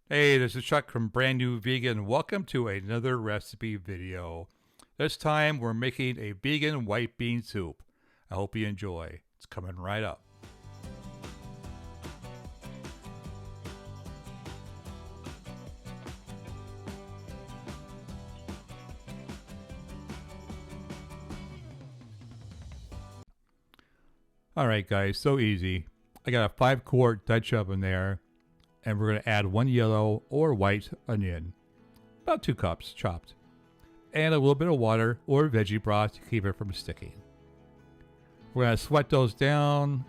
Hey, this is Chuck from Brand New Vegan. Welcome to another recipe video. This time we're making a vegan white bean soup. I hope you enjoy. It's coming right up. Alright guys, so easy. I got a 5-quart Dutch oven there, and we're going to add 1 yellow or white onion. About 2 cups chopped. And a little bit of water or veggie broth to keep it from sticking. We're going to sweat those down,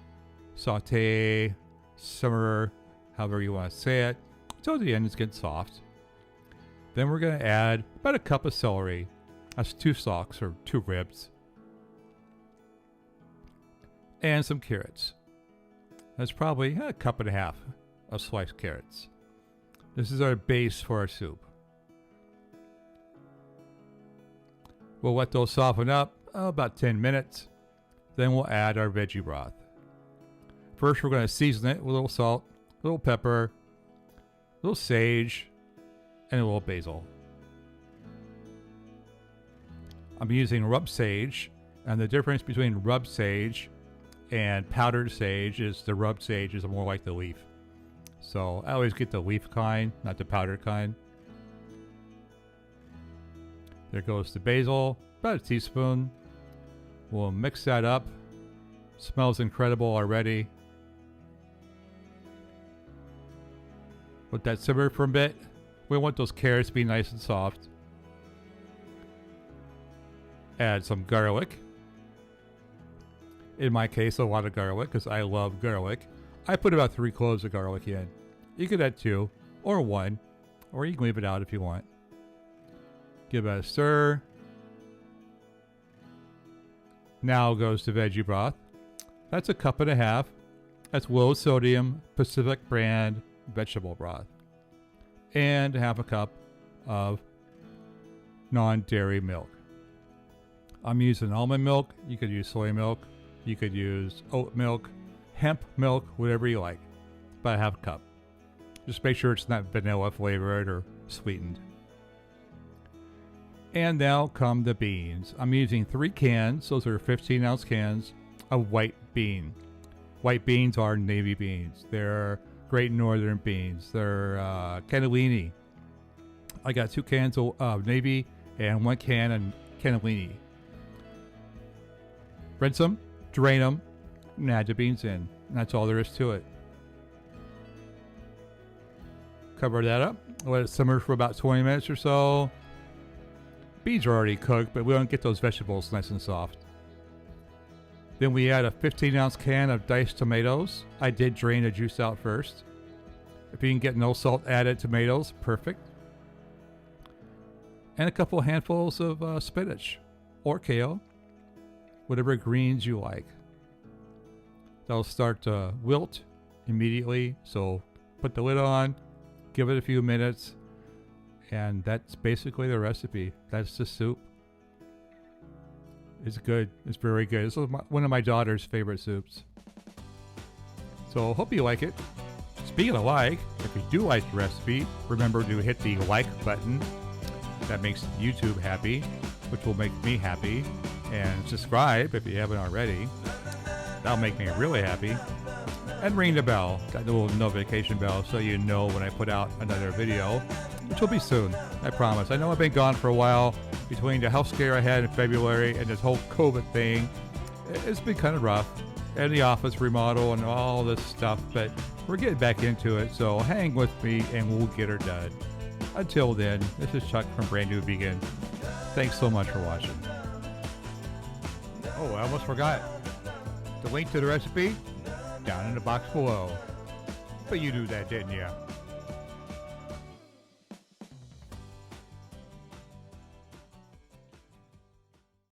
saute, simmer, however you want to say it, until the onions get soft. Then we're going to add about a cup of celery. That's 2 stalks or 2 ribs. And some carrots. That's probably a cup and a half of sliced carrots. This is our base for our soup. We'll let those soften up about 10 minutes. Then we'll add our veggie broth. First we're going to season it with a little salt, a little pepper, a little sage, and a little basil. I'm using rub sage, and the difference between rub sage and powdered sage is the rub sage is more like the leaf. So I always get the leaf kind, not the powdered kind. There goes the basil, about a teaspoon. We'll mix that up. Smells incredible already. Let that simmer for a bit. We want those carrots to be nice and soft. Add some garlic. In my case, a lot of garlic because I love garlic. I put about 3 cloves of garlic in. You could add 2 or 1, or you can leave it out if you want. Give it a stir. Now goes the veggie broth. That's a cup and a half. That's low sodium Pacific brand vegetable broth. And half a cup of non-dairy milk. I'm using almond milk. You could use soy milk. You could use oat milk, hemp milk, whatever you like. About a half a cup. Just make sure it's not vanilla flavored or sweetened. And now come the beans. I'm using 3 cans. Those are 15-ounce cans of white bean. White beans are navy beans. They're Great Northern beans. They're cannellini. I got 2 cans of navy and 1 can of cannellini. Rinse them, drain them, and add the beans in. And that's all there is to it. Cover that up. Let it simmer for about 20 minutes or so. Beans are already cooked, but we want to get those vegetables nice and soft. Then we add a 15-ounce can of diced tomatoes. I did drain the juice out first. If you can get no salt added tomatoes, perfect. And a couple handfuls of spinach or kale, whatever greens you like. They'll start to wilt immediately, so put the lid on, give it a few minutes, and that's basically the recipe. That's the soup. It's good. It's very good. This is one of my daughter's favorite soups. So hope you like it. Speaking of like, if you do like the recipe, remember to hit the like button. That makes YouTube happy, which will make me happy. And subscribe if you haven't already. That'll make me really happy. And ring the bell, that little notification bell, so you know when I put out another video, which will be soon, I promise. I know I've been gone for a while between the health scare I had in February and this whole COVID thing. It's been kind of rough, and the office remodel and all this stuff, but we're getting back into it, so hang with me and we'll get her done. Until then, this is Chuck from Brand New Vegan. Thanks so much for watching. Oh, I almost forgot. The link to the recipe down in the box below. But you knew that, didn't you?